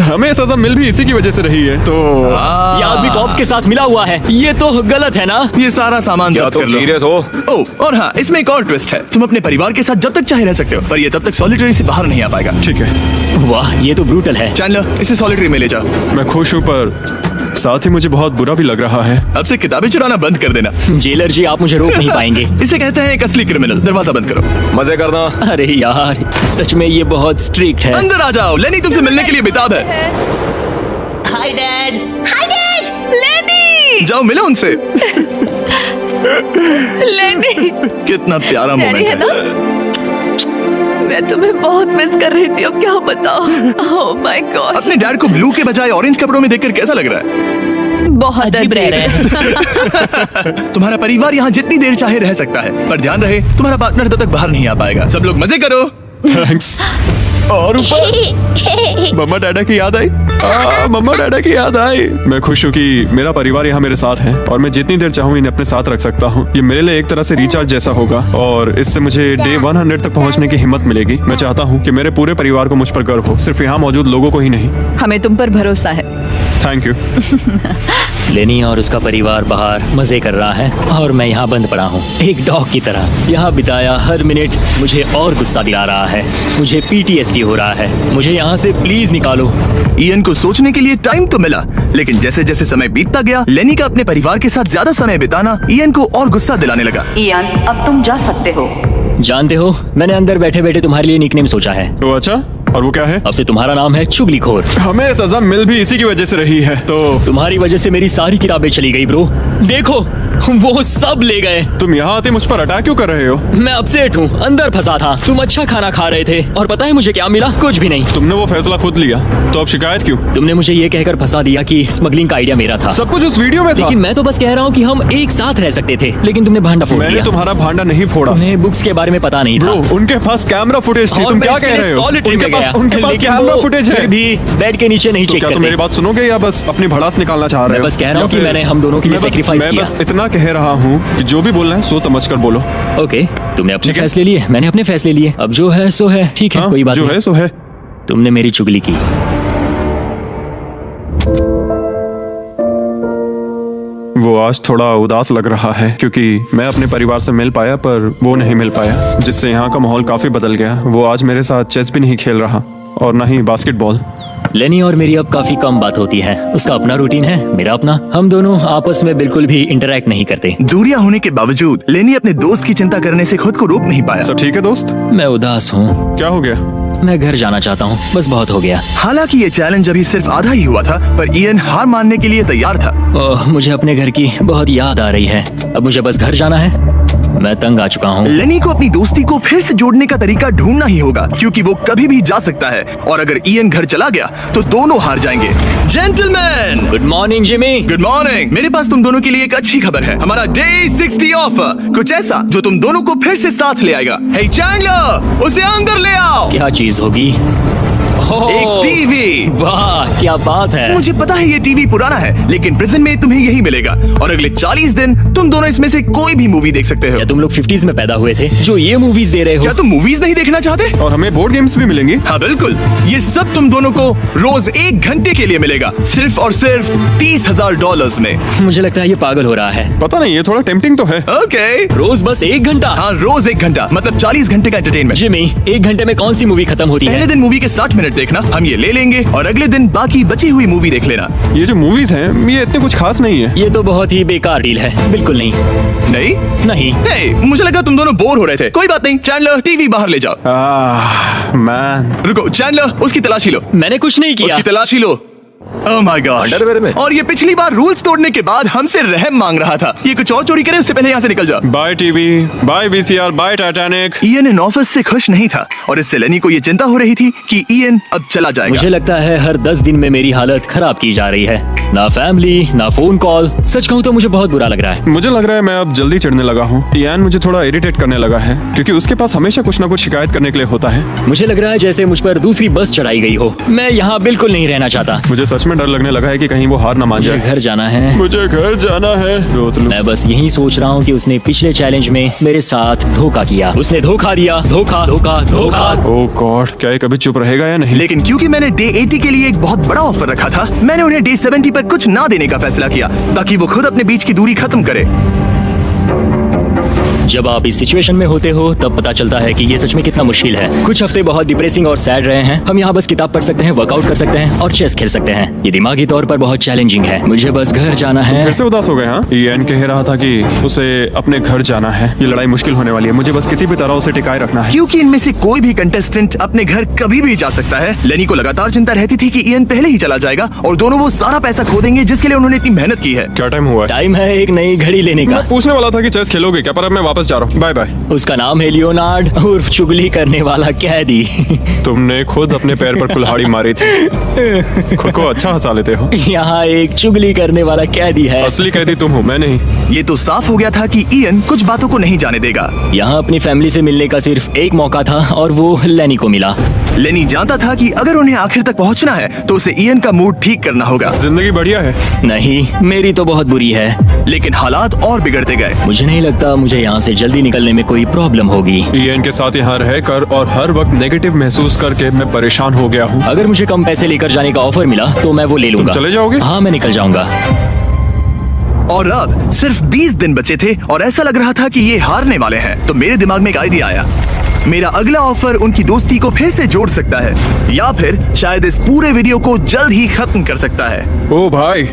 हमें सजा मिल भी इसी की वजह से रही है। तो ये आदमी कॉप्स के साथ मिला हुआ है। ये तो गलत है ना? ये सारा सामान जब्त कर लो। सीरियस हो? ओह, और हाँ, इसमें एक और ट्विस्ट है। तुम अपने परिवार के साथ जब तक चाहे रह सकते हो, पर ये तब तक सॉलिटरी से बाहर नहीं आ पाएगा। ठीक है। वाह, ये तो ब्रूटल है। चैंडलर, इसे सॉलिटरी में ले जाओ। मैं खुश हूँ, पर साथ ही मुझे बहुत बुरा भी लग रहा है। अब से किताबें चुराना बंद कर देना। जेलर जी, आप मुझे रोक नहीं पाएंगे। इसे कहते हैं एक असली क्रिमिनल। दरवाजा बंद करो। मजे करना। अरे यार, सच में ये बहुत स्ट्रिक्ट है। अंदर आ जाओ, लेनी तुमसे मिलने के लिए बेताब है। Hi dad. Hi dad. लेनी। जाओ मिलो उनसे। लेनी। कितना प्यारा डैडी मोमेंट है है। ना? मैं तुम्हें बहुत मिस कर रही थी। अब क्या बताओ? Oh my God. अपने डैड को ब्लू के बजाय ऑरेंज कपड़ों में देखकर कैसा लग रहा है? बहुत अजीब तुम्हारा परिवार यहाँ जितनी देर चाहे रह सकता है, पर ध्यान रहे तुम्हारा पार्टनर तब तक बाहर नहीं आ पाएगा। सब लोग मजे करो। थैंक्स। और ऊपर मम्मा डैडा की याद आई। मम्मा डैडा की याद आई। मैं खुश हूँ कि मेरा परिवार यहाँ मेरे साथ है और मैं जितनी देर चाहूँ इन्हें अपने साथ रख सकता हूँ। ये मेरे लिए एक तरह से रिचार्ज जैसा होगा और इससे मुझे डे 100 तक पहुँचने की हिम्मत मिलेगी। मैं चाहता हूँ कि मेरे पूरे परिवार को मुझ पर गर्व हो, सिर्फ यहाँ मौजूद लोगों को ही नहीं। हमें तुम पर भरोसा है। Thank you. लेनी और उसका परिवार बाहर मजे कर रहा है और मैं यहाँ बंद पड़ा हूँ एक डॉग की तरह। यहाँ बिताया हर मिनट मुझे और गुस्सा दिला रहा है। मुझे PTSD हो रहा है। मुझे यहाँ से प्लीज निकालो। इयन को सोचने के लिए टाइम तो मिला, लेकिन जैसे जैसे समय बीतता गया, लेनी का अपने परिवार के साथ ज्यादा समय बिताना इयन को और गुस्सा दिलाने लगा। इयान, अब तुम जा सकते हो। जानते हो, मैंने अंदर बैठे बैठे तुम्हारे लिए निकनेम सोचा है। तो अच्छा, और वो क्या है? अब से तुम्हारा नाम है चुगलीखोर। हमें सजा मिल भी इसी की वजह से रही है। तो तुम्हारी वजह से मेरी सारी किताबें चली गई ब्रो। देखो वो सब ले गए। तुम यहाँ आते मुझ पर अटैक क्यों कर रहे हो? मैं अपसेट हूँ, अंदर फंसा था। तुम अच्छा खाना खा रहे थे और पता है मुझे क्या मिला? कुछ भी नहीं। तुमने वो फैसला खुद लिया, तो अब शिकायत क्यों? तुमने मुझे ये कहकर फंसा दिया कि स्मगलिंग का आइडिया मेरा था। सब कुछ उस वीडियो में था। लेकिन मैं तो बस कह रहा हूँ कि हम एक साथ रह सकते थे, लेकिन तुमने भांडा फोड़ मैंने दिया। तुम्हारा भांडा नहीं फोड़ा। उन्हें बुक्स के बारे में पता नहीं था। ब्रो, उनके पास कैमरा फुटेज थी। और तुम मैं क्या इसके कह लिए रहे हो? solitary में गया। उनके पास लेकिन कैमरा वो फुटेज है। फिर भी बेड के नीचे नहीं तो चेक क्या तुम करते। मेरी बात सुनोगे या बस अपनी भड़ास निकालना चाह रहे हो? मैं बस कह रहा हूँ या कि फिर- मैंने हम दोनों के लिए sacrifice मैं किया। बस इतना कह रहा हूँ कि जो भी बोलना है सोच समझ कर बोलो। ओके, तुमने अपने ठीक है। फैसले लिए, मैंने अपने फैसले लिए। अब जो है सो है, ठीक है, हाँ, कोई बात जो नहीं। है सो है। तुमने मेरी चुगली की। वो आज थोड़ा उदास लग रहा है क्योंकि मैं अपने परिवार से मिल पाया पर वो नहीं मिल पाया, जिससे यहाँ का माहौल काफी बदल गया। वो आज मेरे साथ चेस भी नहीं खेल रहा और ना ही बास्केटबॉल। लेनी और मेरी अब काफी कम बात होती है। उसका अपना रूटीन है, मेरा अपना। हम दोनों आपस में बिल्कुल भी इंटरेक्ट नहीं करते। दूरियां होने के बावजूद लेनी अपने दोस्त की चिंता करने से खुद को रोक नहीं पाया। सब ठीक है दोस्त? मैं उदास हूँ। क्या हो गया? मैं घर जाना चाहता हूँ, बस बहुत हो गया। हालांकि ये चैलेंज अभी सिर्फ आधा ही हुआ था, पर इयन हार मानने के लिए तैयार था। ओह, मुझे अपने घर की बहुत याद आ रही है। अब मुझे बस घर जाना है। मैं तंग आ चुका हूँ। लेनी को अपनी दोस्ती को फिर से जोड़ने का तरीका ढूंढना ही होगा, क्योंकि वो कभी भी जा सकता है और अगर इयन घर चला गया तो दोनों हार जाएंगे। Gentleman, good morning Jimmy. Good morning. मेरे पास तुम दोनों के लिए एक अच्छी खबर है। हमारा डे 60 ऑफर, कुछ ऐसा जो तुम दोनों को फिर से साथ ले आएगा। हे चैंडलर, उसे अंदर ले आओ। क्या चीज होगी? ओह, एक टीवी। वाह क्या बात है। मुझे पता है ये टीवी पुराना है, लेकिन प्रेजेंट में तुम्हें यही मिलेगा और अगले 40 दिन तुम दोनों इसमें से कोई भी मूवी देख सकते हो। क्या तुम लोग 50s में पैदा हुए थे जो ये मूवीज दे रहे हो? क्या तुम मूवीज नहीं देखना चाहते? और हमें बोर्ड गेम्स भी मिलेंगी। हाँ बिल्कुल, ये सब तुम दोनों को रोज 1 घंटे के लिए मिलेगा, सिर्फ और सिर्फ $30,000 में। मुझे लगता है ये पागल हो रहा है। पता नहीं, ये थोड़ा टेम्पटिंग तो है। ओके, रोज बस 1 घंटा? हाँ रोज 1 घंटा, मतलब 40 घंटे का एंटरटेनमेंट। जिमी, 1 घंटे में कौन सी मूवी खत्म होती पहले है? दिन मूवी के 60 मिनट देखना, हम ये ले लेंगे और अगले दिन बाकी बची हुई मूवी देख लेना। ये जो मूवीज हैं ये इतने कुछ खास नहीं है। ये तो बहुत ही बेकार डील है। बिल्कुल नहीं। नहीं नहीं। हे, मुझे लगा तुम दोनों बोर हो रहे थे। कोई बात नहीं, चैंडलर टीवी बाहर ले जाओ। मैन, रुको चैंडलर, उसकी तलाशी लो। मैंने कुछ नहीं किया। उसकी तलाशी लो। Oh my gosh. अंडरवेयर में? और ये पिछली बार रूल्स तोड़ने के बाद हमसे रहम मांग रहा था। ये कुछ और चोरी करे उससे पहले यहाँ से निकल जा। Bye TV, bye VCR, bye Titanic. Ian इन ऑफिस से खुश नहीं था और इससे लेनी को ये चिंता हो रही थी कि इयन अब चला जाएगा। मुझे लगता है हर 10 दिन में मेरी हालत खराब की जा रही है। ना फैमिली, ना फोन कॉल। सच कहूँ तो मुझे बहुत बुरा लग रहा है। मुझे लग रहा है मैं अब जल्दी चिढ़ने लगा हूँ। इयान मुझे थोड़ा इरिटेट करने लगा है क्योंकि उसके पास हमेशा कुछ ना कुछ शिकायत करने के लिए होता है। मुझे लग रहा है जैसे मुझ पर दूसरी बस चढ़ाई गई हो। मैं यहाँ बिल्कुल नहीं रहना चाहता। मुझे सच में डर लगने लगा है कि कहीं वो हार ना मान मुझे जाए। घर जाना है। मुझे घर जाना है। रोत लूं। मैं बस यही सोच रहा हूँ कि उसने पिछले चैलेंज में मेरे साथ धोखा किया। उसने धोखा दिया। धोखा धोखा धोखा। ओह गॉड, क्या ये कभी चुप रहेगा या नहीं? लेकिन क्योंकि मैंने डे 80 के लिए एक बहुत बड़ा ऑफर रखा था, मैंने उन्हें डे 70 पर कुछ ना देने का फैसला किया ताकि वो खुद अपने बीच की दूरी खत्म करे। जब आप इस सिचुएशन में होते हो तब पता चलता है कि ये सच में कितना मुश्किल है। कुछ हफ्ते बहुत डिप्रेसिंग और सैड रहे हैं। हम यहाँ बस किताब पढ़ सकते हैं, वर्कआउट कर सकते हैं और चेस खेल सकते हैं। ये दिमागी तौर पर बहुत चैलेंजिंग है। मुझे बस घर जाना है। फिर से उदास हो गए? हाँ, इयान कह रहा था कि उसे अपने घर जाना है। ये लड़ाई मुश्किल होने वाली है। मुझे बस किसी भी तरह उसे टिकाए रखना है। क्योंकि इनमें से कोई भी कंटेस्टेंट अपने घर कभी भी जा सकता है। लेनी को लगातार चिंता रहती थी कि इयन पहले ही चला जाएगा और दोनों वो सारा पैसा खो देंगे जिसके लिए उन्होंने इतनी मेहनत की है। क्या टाइम हुआ है? टाइम है एक नई घड़ी लेने का। मैं पूछने वाला था कि चेस खेलोगे क्या, पर अब मैं वापस जा रहा हूँ। Bye bye. उसका नाम है लियोनार्ड उर्फ चुगली करने वाला कैदी। तुमने खुद अपने पैर पर कुल्हाड़ी मारी थी। खुद को अच्छा हंसा लेते हो। यहाँ एक चुगली करने वाला कैदी है। असली कैदी तुम हो, मैं नहीं। ये तो साफ हो गया था कि इयन कुछ बातों को नहीं जाने देगा। यहाँ अपनी फैमिली से मिलने का सिर्फ एक मौका था और वो लेनी को मिला। लेनी जानता था कि अगर उन्हें आखिर तक पहुंचना है तो उसे इयन का मूड ठीक करना होगा। जिंदगी बढ़िया है। नहीं, मेरी तो बहुत बुरी है। लेकिन हालात और बिगड़ते गए। मुझे नहीं लगता मुझे यहाँ से जल्दी निकलने में कोई प्रॉब्लम होगी। इयान के साथ यहाँ रहकर और हर वक्त नेगेटिव महसूस करके मैं परेशान हो गया हूँ। अगर मुझे कम पैसे लेकर जाने का ऑफर मिला तो मैं वो ले लूंगा। चले जाओगे? हाँ, मैं निकल जाऊंगा। और अब सिर्फ 20 दिन बचे थे और ऐसा लग रहा था कि ये हारने वाले हैं। तो मेरे दिमाग में एक आइडिया आया। मेरा अगला ऑफर उनकी दोस्ती को फिर से जोड़ सकता है या फिर शायद इस पूरे वीडियो को जल्द ही खत्म कर सकता है। ओ भाई,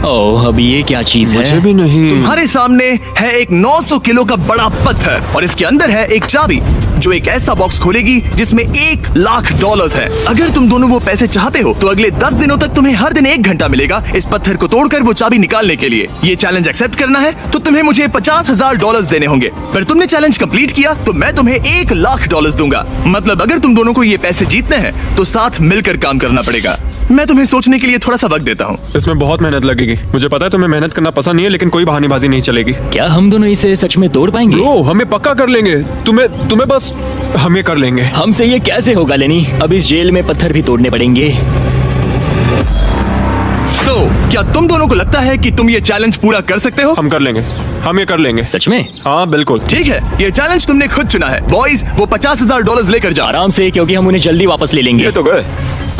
ओह, अब ये क्या चीज मुझे है? भी नहीं। तुम्हारे सामने है एक 900 किलो का बड़ा पत्थर और इसके अंदर है एक चाबी जो एक ऐसा बॉक्स खोलेगी जिसमें $1,00,000 है। अगर तुम दोनों वो पैसे चाहते हो तो अगले 10 दिनों तक तुम्हें हर दिन 1 घंटा मिलेगा इस पत्थर को तोड़कर वो चाबी निकालने के लिए। ये चैलेंज एक्सेप्ट करना है तो तुम्हें मुझे $50,000 देने होंगे, पर तुमने चैलेंज कंप्लीट किया तो मैं तुम्हें $1,00,000 दूंगा। मतलब अगर तुम दोनों को ये पैसे जीतने हैं तो साथ मिलकर काम करना पड़ेगा। मैं तुम्हें सोचने के लिए थोड़ा सा वक्त देता हूँ। इसमें बहुत मेहनत लगेगी। मुझे पता है तुम्हें मेहनत करना पसंद नहीं है, लेकिन कोई बहानेबाजी नहीं चलेगी। क्या हम दोनों इसे सच में तोड़ पाएंगे? ब्रो, हम ये पक्का कर लेंगे। तुम्हें बस हम ये कर लेंगे। हमसे ये कैसे होगा लेनी? अब इस जेल में पत्थर भी तोड़ने पड़ेंगे। तो क्या तुम दोनों को लगता है कि तुम ये चैलेंज पूरा कर सकते हो? हम कर लेंगे, हम ये कर लेंगे। सच में? हाँ बिल्कुल। ठीक है, ये चैलेंज तुमने खुद चुना है। बॉयज, वो $50,000 लेकर जाओ। आराम से, क्योंकि हम उन्हें जल्दी वापस ले लेंगे। ये तो गए।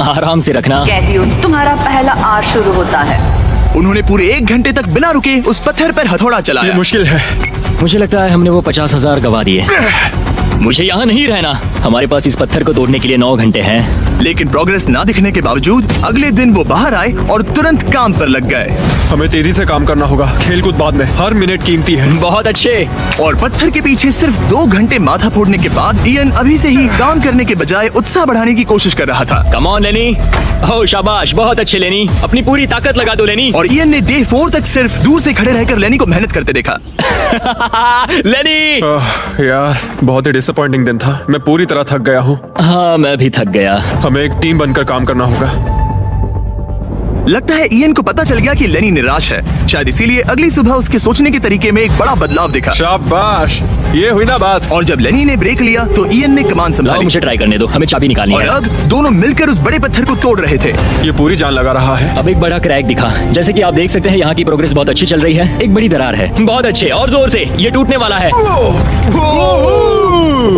आराम से रखना। कहती हूँ तुम्हारा पहला आर शुरू होता है। उन्होंने पूरे 1 घंटे तक बिना रुके उस पत्थर पर हथौड़ा ये चलाया। मुश्किल है। मुझे लगता है हमने वो 50,000 गवा दिए। मुझे यहाँ नहीं रहना। हमारे पास इस पत्थर को तोड़ने के लिए 9 घंटे हैं। लेकिन प्रोग्रेस ना दिखने के बावजूद अगले दिन वो बाहर आए और तुरंत काम पर लग गए। हमें तेजी से काम करना होगा। खेलकूद बाद में, हर मिनट कीमती है। बहुत अच्छे। और पत्थर के पीछे सिर्फ 2 घंटे माथा फोड़ने के बाद इयन अभी से ही काम करने के बजाय उत्साह बढ़ाने की कोशिश कर रहा था। कम ऑन लेनी। ओह शाबाश, बहुत अच्छे लेनी। अपनी पूरी ताकत लगा दो लेनी। और इयन ने डे 4 तक सिर्फ दूर से खड़े रहकर लेनी को मेहनत करते देखा। लेनी। यार, बहुत ही डिसअपॉइंटिंग दिन था। मैं पूरी तरह थक गया हूँ। हाँ, मैं भी थक गया। हमें एक टीम बनकर काम करना होगा। लगता है इयन को पता चल गया कि लेनी निराश है। शायद इसीलिए अगली सुबह उसके सोचने के तरीके में एक बड़ा बदलाव दिखा। शाबाश, ये हुई ना बात। और जब लेनी ने ब्रेक लिया तो इयन ने कमान लाओ, संभाली मुझे ट्राई करने दो। हमें चाबी निकालनी और है। अब दोनों मिलकर उस बड़े पत्थर को तोड़ रहे थे। ये पूरी जान लगा रहा है। अब एक बड़ा क्रैक दिखा। जैसे कि आप देख सकते हैं, यहाँ की प्रोग्रेस बहुत अच्छी चल रही है। एक बड़ी दरार है। बहुत अच्छे, और जोर से। ये टूटने वाला है।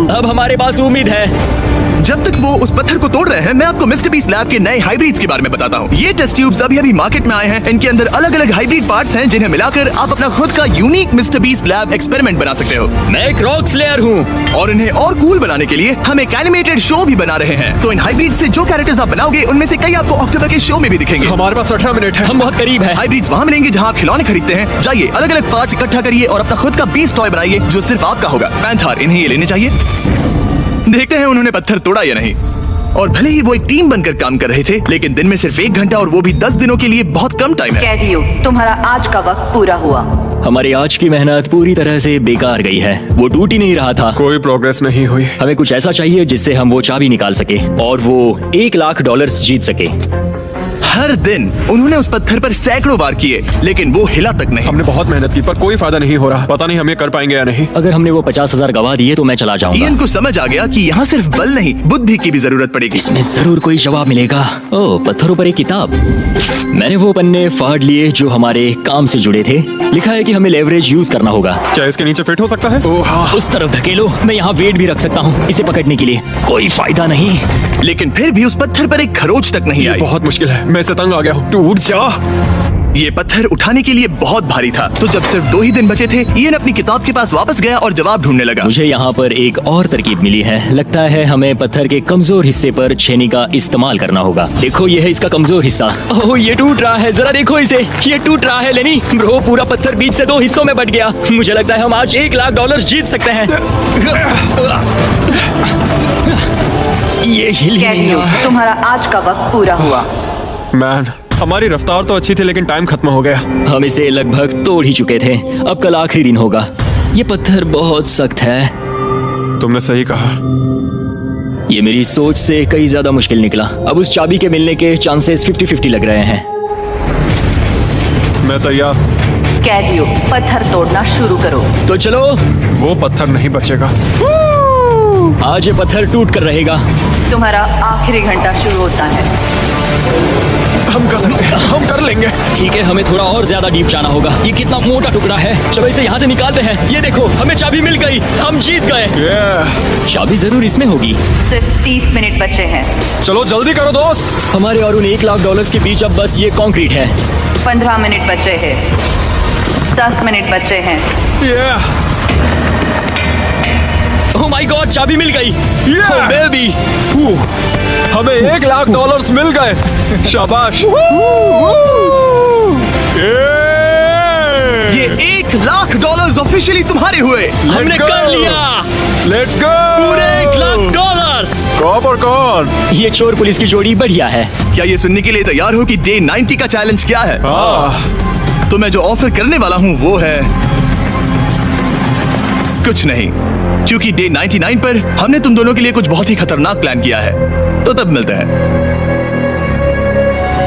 अब हमारे पास उम्मीद है। जब तक वो उस पत्थर को तोड़ रहे हैं, मैं आपको मिस्टर बीस्ट लैब के नए हाइब्रिड्स के बारे में बताता हूँ। ये टेस्ट ट्यूब्स अभी मार्केट में आए हैं। इनके अंदर अलग अलग हाइब्रिड पार्ट्स हैं जिन्हें मिलाकर आप अपना खुद का unique mister beast lab experiment बना सकते हो। मैं एक रॉक स्लेयर हूँ। और इन्हें और कूल बनाने के लिए हम एक एनिमेटेड शो भी बना रहे हैं। तो इन हाइब्रिड से जो कैरेक्टर्स आप बनाओगे उनमें से कई आपको अक्टूबर के शो में भी दिखेंगे। हमारे पास 18 मिनट है। हम बहुत करीब है। हाइब्रिड्स वहाँ मिलेंगे जहाँ आप खिलौने खरीदते हैं। जाइए, अलग अलग पार्ट्स इकट्ठा करिए और अपना खुद का बीस्ट टॉय बनाइए जो सिर्फ आपका होगा। पैंथर, इन्हें ये लेने चाहिए। देखते हैं उन्होंने पत्थर तोड़ा या नहीं। और भले ही वो एक टीम बनकर काम कर रहे थे, लेकिन दिन में सिर्फ 1 घंटा और वो भी 10 दिनों के लिए बहुत कम टाइम है। कहती हूँ तुम्हारा आज का वक्त पूरा हुआ। हमारी आज की मेहनत पूरी तरह से बेकार गई है। वो टूट ही नहीं रहा था। कोई प्रोग्रेस नहीं हुई। हमें कुछ ऐसा चाहिए जिससे हम वो चाबी निकाल सके और वो $1,00,000 जीत सके। हर दिन उन्होंने उस पत्थर पर सैकड़ों बार किए, लेकिन वो हिला तक नहीं। हमने बहुत मेहनत की, पर कोई फायदा नहीं हो रहा। पता नहीं हम ये कर पाएंगे या नहीं। अगर हमने वो 50,000 गवा दिए तो मैं चला जाऊंगा। इयन को समझ आ गया कि यहाँ सिर्फ बल नहीं, बुद्धि की भी जरूरत पड़ेगी। इसमें जरूर कोई जवाब मिलेगा। ओह, पत्थरों पर एक किताब। मैंने वो पन्ने फाड़ लिए जो हमारे काम से जुड़े थे। लिखा है कि हमें लेवरेज यूज करना होगा। क्या इसके नीचे फिट हो सकता है? ओह हाँ। उस तरफ धकेलो। मैं यहाँ वेट भी रख सकता हूँ इसे पकड़ने के लिए। कोई फायदा नहीं। लेकिन फिर भी उस पत्थर पर एक खरोच तक नहीं आई। बहुत मुश्किल है। मैं इसे तंग आ गया हूँ। टूट जा। ये पत्थर उठाने के लिए बहुत भारी था। तो जब सिर्फ 2 ही दिन बचे थे, इयन अपनी किताब के पास वापस गया और जवाब ढूंढने लगा। मुझे यहाँ पर एक और तरकीब मिली है। लगता है हमें पत्थर के कमजोर हिस्से पर छेनी का इस्तेमाल करना होगा। देखो, ये है इसका कमजोर हिस्सा। ओह, ये टूट रहा है। जरा देखो इसे। ये टूट रहा है लेनी। ब्रो, पूरा पत्थर बीच से 2 हिस्सों में बट गया। मुझे लगता है हम आज $1,00,000 जीत सकते हैं। ये हिल ही कहती नहीं हूँ रहा है। तुम्हारा आज का वक्त पूरा हुआ। मैन, हमारी रफ्तार तो अच्छी थी, लेकिन टाइम खत्म हो गया। हम इसे लगभग तोड़ ही चुके थे। अब कल आखिरी दिन होगा। ये पत्थर बहुत सख्त है। तुमने सही कहा। ये मेरी सोच से कई ज्यादा मुश्किल निकला। अब उस चाबी के मिलने के चांसेस 50-50 लग रहे हैं। मैं तैयार हूँ। कहती हूँ पत्थर तोड़ना शुरू करो। तो चलो, वो पत्थर नहीं बचेगा। आज ये पत्थर टूट कर रहेगा। तुम्हारा आखिरी घंटा शुरू होता है। हम कर सकते हैं, हम कर लेंगे। ठीक है, हमें थोड़ा और ज्यादा डीप जाना होगा। ये कितना मोटा टुकड़ा है। चलो इसे यहाँ से निकालते हैं। ये देखो, हमें चाबी मिल गई। हम जीत गए। चाबी जरूर इसमें होगी। सिर्फ 30 मिनट बचे हैं। चलो जल्दी करो दोस्त। हमारे और उन $1,00,000 के बीच अब बस ये कंक्रीट है। 15 मिनट बचे हैं। 10 मिनट बचे हैं। ओह माय गॉड, चाबी मिल गई। ओह बेबी। हमें $1,00,000 मिल गए। शाबाश। ये $1,00,000 ऑफिशियली तुम्हारे हुए। हमने कर लिया लेट्स गो। पूरे $1,00,000। कौन और कौन? ये चोर पुलिस की जोड़ी बढ़िया है। क्या ये सुनने के लिए तैयार हो कि डे 90 का चैलेंज क्या है? तो मैं जो ऑफर करने वाला हूं वो है कुछ नहीं, क्योंकि डे 99 पर हमने तुम दोनों के लिए कुछ बहुत ही खतरनाक प्लान किया है। तो तब मिलते हैं।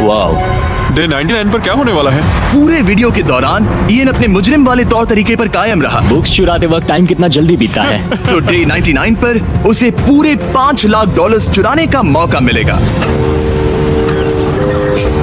वाओ, डे 99 पर क्या होने वाला है? पूरे वीडियो के दौरान ईएन अपने मुजरिम वाले तौर तरीके पर कायम रहा। बुक्स चुराते वक्त टाइम कितना जल्दी बीतता है। तो डे 99 पर उसे पूरे $5,00,000 चुराने का मौका मिलेगा।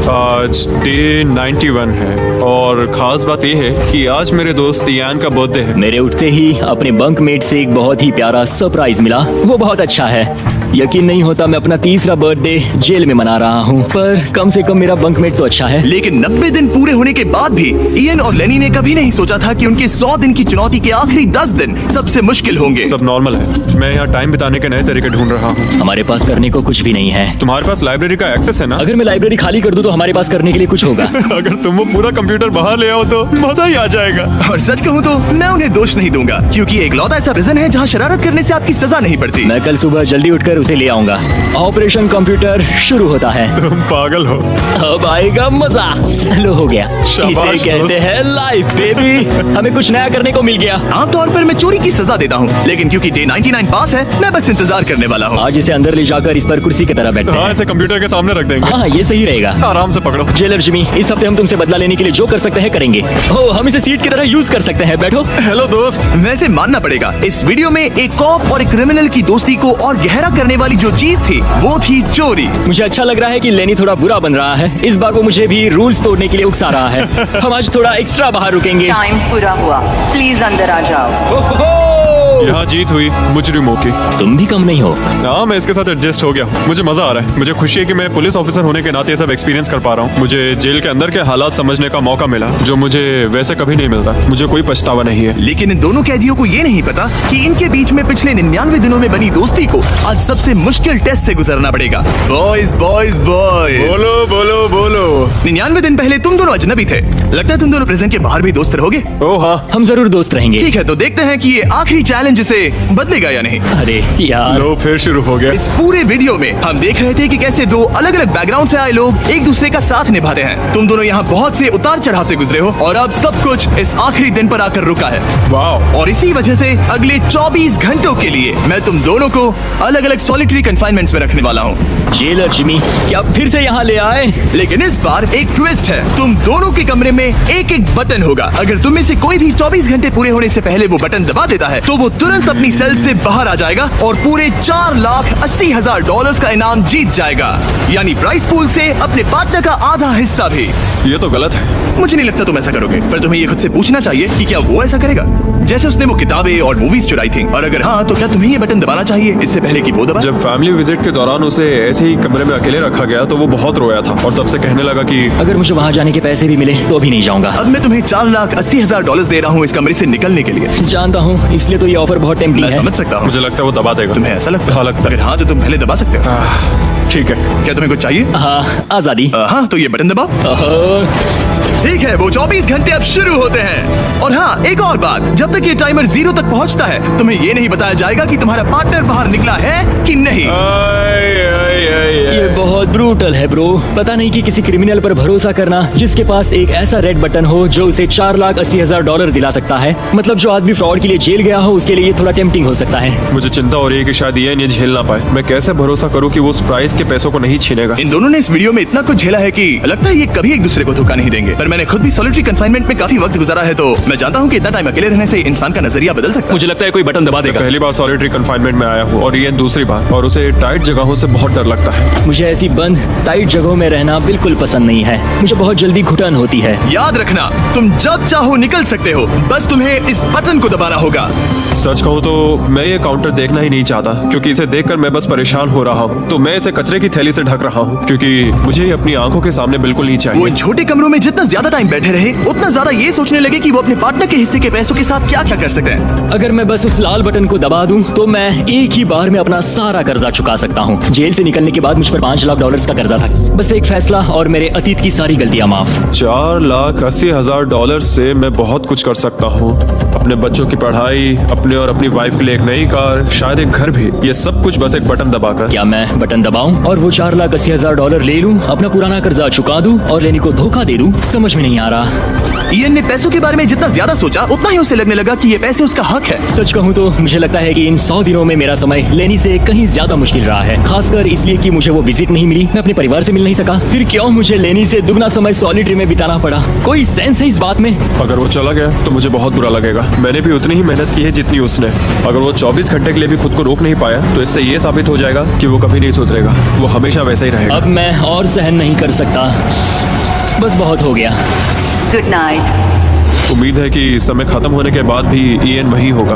आज डे 91 है और खास बात यह है कि आज मेरे दोस्त इयान का बर्थडे है। मेरे उठते ही अपने बंकमेट से एक बहुत ही प्यारा सरप्राइज मिला। वो बहुत अच्छा है। यकीन नहीं होता मैं अपना तीसरा बर्थडे जेल में मना रहा हूँ, पर कम से कम मेरा बंकमेट तो अच्छा है। लेकिन 90 दिन पूरे होने के बाद भी ईएन और लेनी ने कभी नहीं सोचा था कि उनके 100 दिन की चुनौती के आखिरी 10 दिन सबसे मुश्किल होंगे। सब नॉर्मल है। मैं यहाँ टाइम बिताने के नए तरीके ढूंढ रहा हूँ। हमारे पास करने को कुछ भी नहीं है। तुम्हारे पास लाइब्रेरी का एक्सेस है ना? अगर मैं लाइब्रेरी खाली कर दूं तो हमारे पास करने के लिए कुछ होगा। अगर तुम वो पूरा कंप्यूटर बाहर ले आओ तो मजा ही आ जाएगा। और सच कहूँ तो मैं उन्हें दोष नहीं दूंगा, क्योंकि एक लौता ऐसा प्रिजन है जहाँ शरारत करने से आपकी सजा नहीं पड़ती। मैं कल सुबह जल्दी उठकर उसे ले आऊंगा। ऑपरेशन कंप्यूटर शुरू होता है। तुम पागल हो। अब आएगा मजा। लो हो गया। शाबाश इसे कहते दोस्त। हैं लाइफ बेबी। हमें कुछ नया करने को मिल गया। आमतौर पर मैं चोरी की सजा देता हूँ, लेकिन क्योंकि डे 99 पास है, मैं बस इंतजार करने वाला हूँ। आज इसे अंदर ले जाकर इस पर कुर्सी की तरह बैठते हाँ, हैं। इसे कंप्यूटर के सामने रख देंगे। हाँ, ये सही रहेगा। आराम से पकड़ो। जेलर जिमी, इस हफ्ते हम तुमसे बदला लेने के लिए जो कर सकते हैं करेंगे। ओ, हम इसे सीट की तरह यूज कर सकते हैं। बैठो। हेलो दोस्त। वैसे मानना पड़ेगा, इस वीडियो में एक कॉप और एक क्रिमिनल की दोस्ती को और गहरा करने वाली जो चीज थी वो थी चोरी। मुझे अच्छा लग रहा है कि लेनी थोड़ा बुरा बन रहा है। इस बार वो मुझे भी रूल्स तोड़ने के लिए उकसा रहा है। हम आज थोड़ा एक्स्ट्रा बाहर रुकेंगे। टाइम पूरा हुआ, प्लीज अंदर आ जाओ। यहाँ जीत हुई मुजरिमों की। तुम भी कम नहीं हो। हाँ, मैं इसके साथ एडजस्ट हो गया हूँ। मुझे मजा आ रहा है। मुझे खुशी है कि मैं पुलिस ऑफिसर होने के नाते ये सब एक्सपीरियंस कर पा रहा हूँ। मुझे जेल के अंदर के हालात समझने का मौका मिला, जो मुझे वैसे कभी नहीं मिलता। मुझे कोई पछतावा नहीं है। लेकिन इन दोनों कैदियों को ये नहीं पता कि इनके बीच में पिछले 99 दिनों में बनी दोस्ती को आज सबसे मुश्किल टेस्ट से गुजरना पड़ेगा। बॉयज बॉयज बॉयज, बोलो बोलो बोलो। 99 दिन पहले तुम दोनों अजनबी थे। लगता है तुम दोनों प्रिजन के बाहर भी दोस्त रहोगे। ओ हाँ, हम जरूर दोस्त रहेंगे। ठीक है, तो देखते हैं कि ये आखिरी चैलेंज इसे बदलेगा या नहीं। अरे यार, लो फिर शुरू हो गया। इस पूरे वीडियो में हम देख रहे थे कि कैसे दो अलग अलग बैकग्राउंड से आए लोग एक दूसरे का साथ निभाते हैं। तुम दोनों यहाँ बहुत से उतार चढ़ाव से गुजरे हो और अब सब कुछ इस आखिरी दिन पर आकर रुका है। वाह। और इसी वजह से अगले 24 घंटों के लिए मैं तुम दोनों को अलग अलग सॉलिटरी कन्फाइनमेंट्स में रखने वाला हूँ। जेलर जिमी, क्या फिर से यहाँ ले आए? लेकिन इस बार एक ट्विस्ट है। तुम दोनों के कमरे में एक एक बटन होगा। अगर तुम में से कोई भी 24 घंटे पूरे होने से पहले वो बटन दबा देता है तो वो तुरंत अपनी सेल से बाहर आ जाएगा और पूरे $4,80,000 का इनाम जीत जाएगा, यानी प्राइस पूल से अपने पार्टनर का आधा हिस्सा भी। ये तो गलत है। मुझे नहीं लगता तुम ऐसा करोगे, पर तुम्हें ये खुद से पूछना चाहिए कि क्या वो ऐसा करेगा, जैसे उसने वो किताबें और मूवीज चुराई थी। और अगर हाँ, तो क्या तुम्हें ये बटन दबाना चाहिए इससे पहले कि वो दबाए? जब फैमिली विजिट के दौरान उसे ऐसे ही कमरे में अकेले रखा गया तो वो बहुत रोया था और तब से कहने लगा कि अगर मुझे वहाँ जाने के पैसे भी मिले तो भी नहीं जाऊंगा। अब मैं तुम्हें $4,80,000 दे रहा हूँ इस कमरे से निकलने के लिए। जानता हूँ, इसलिए तो ये ऑफर बहुत टेम्पटिंग मैं है। समझ सकता हूँ। मुझे लगता है वो दबा देगा। तुम्हें ऐसा लगता है? हाँ, लगता है। अगर हाँ, तो तुम पहले दबा सकते हो। ठीक है। क्या तुम्हें कुछ चाहिए? हाँ, आजादी। हाँ, तो ये बटन दबाओ। ओहो, ठीक है, वो 24 घंटे अब शुरू होते हैं। और हाँ, एक और बात, जब तक ये टाइमर 0 तक पहुंचता है तुम्हें ये नहीं बताया जाएगा कि तुम्हारा पार्टनर बाहर निकला है कि नहीं। ये बहुत ब्रूटल है ब्रो। पता नहीं कि किसी क्रिमिनल पर भरोसा करना जिसके पास एक ऐसा रेड बटन हो जो उसे $4,80,000 दिला सकता है। मतलब जो आदमी फ्रॉड के लिए जेल गया हो उसके लिए ये थोड़ा टेम्पटिंग हो सकता है। मुझे चिंता हो रही है कि शायद ये झेल ना पाए। मैं कैसे भरोसा करूं कि वो उस प्राइस के पैसों को नहीं छीनेगा। इन दोनों ने इस वीडियो में इतना कुछ झेला है कि लगता है ये कभी एक दूसरे को धोखा नहीं देंगे। पर मैंने खुद भी सॉलिटरी कन्फाइनमेंट में काफी वक्त गुजारा है, तो मैं जानता हूँ कि इतना टाइम अकेले रहने से इंसान का नजरिया बदल सकता है। मुझे लगता है कोई बटन दबा देगा। पहली बार सॉलिटरी कन्फाइनमेंट में आया हूँ और ये दूसरी बार, और उसे टाइट जगहों से बहुत डर लगता है। मुझे ऐसी बंद टाइट जगहों में रहना बिल्कुल पसंद नहीं है। मुझे बहुत जल्दी घुटन होती है। याद रखना, तुम जब चाहो निकल सकते हो, बस तुम्हें इस बटन को दबाना होगा। सच कहूँ तो मैं ये काउंटर देखना ही नहीं चाहता, क्योंकि इसे देखकर मैं बस परेशान हो रहा हूँ। तो मैं इसे कचरे की थैली से ढक रहा हूँ, क्योंकि मुझे ये अपनी आंखों के सामने बिल्कुल नहीं वो चाहिए। इन छोटे कमरों में जितना जितना ज्यादा टाइम बैठे रहे उतना ज्यादा ये सोचने लगे कि वो अपने पार्टनर के हिस्से के पैसों के साथ क्या क्या कर सकते हैं। अगर मैं बस उस लाल बटन को दबा दूं तो मैं एक ही बार में अपना सारा कर्जा चुका सकता हूं। जेल से निकलने के बाद मुझ पर $5 लाख का कर्जा था। बस एक फैसला और मेरे अतीत की सारी गलतियां माफ। $4,80,000 से मैं बहुत कुछ कर सकता हूँ। अपने बच्चों की पढ़ाई, अपने और अपनी वाइफ के लिए एक नई कार, शायद एक घर भी। ये सब कुछ बस एक बटन दबाकर। क्या मैं बटन दबाऊं और वो $4,80,000 ले लूं, अपना पुराना कर्जा चुका दूं और लेनी को धोखा दे दूं? समझ में नहीं आ रहा। इयन ने पैसों के बारे में जितना ज्यादा सोचा उतना ही उसे लगने लगा कि ये पैसे उसका हक है। सच कहूं तो मुझे लगता है कि इन 100 दिनों में मेरा समय लेनी से कहीं ज्यादा मुश्किल रहा है, खासकर इसलिए कि मुझे वो विजिट नहीं मिली, मैं अपने परिवार से मिल नहीं सका। फिर क्यों मुझे लेनी से दुगना समय सॉलिटरी में बिताना पड़ा? कोई सेंस है इस बात में? अगर वो चला गया तो मुझे बहुत बुरा लगेगा। मैंने भी उतनी ही मेहनत की है जितनी उसने। अगर वो 24 घंटे के लिए भी खुद को रोक नहीं पाया तो इससे ये साबित हो जाएगा कि वो कभी नहीं सुधरेगा। वो हमेशा वैसा ही रहेगा। अब मैं और सहन नहीं कर सकता, बस बहुत हो गया। Good night. उम्मीद है कि समय खत्म होने के बाद भी ईएन वही होगा।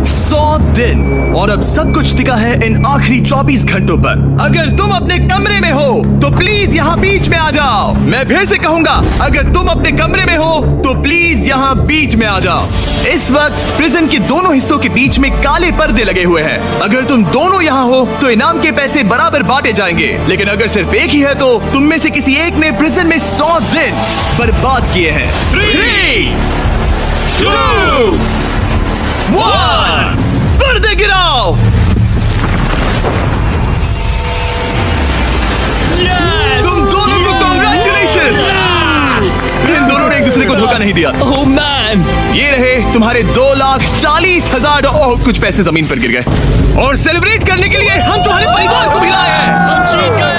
100 दिन और अब सब कुछ टिका है इन आखिरी 24 घंटों पर। अगर तुम अपने कमरे में हो तो प्लीज यहाँ बीच में आ जाओ। मैं फिर से कहूंगा, अगर तुम अपने कमरे में हो तो प्लीज यहाँ बीच में आ जाओ। इस वक्त प्रिजन के दोनों हिस्सों के बीच में काले पर्दे लगे हुए हैं। अगर तुम दोनों यहाँ हो तो इनाम के पैसे बराबर बांटे जाएंगे, लेकिन अगर सिर्फ एक ही है तो तुम में से किसी एक ने प्रिजन में 100 दिन बर्बाद किए हैं। 3, 2, 1 पर्दे गिराओ। तुम दोनों को कांग्रेचुलेशन। इन दोनों ने एक दूसरे को धोखा नहीं दिया। ओह मैन, ये रहे तुम्हारे 2,40,000 और कुछ पैसे जमीन पर गिर गए। और सेलिब्रेट करने के लिए हम तुम्हारे परिवार को भी लाए हैं। हम जीत गए।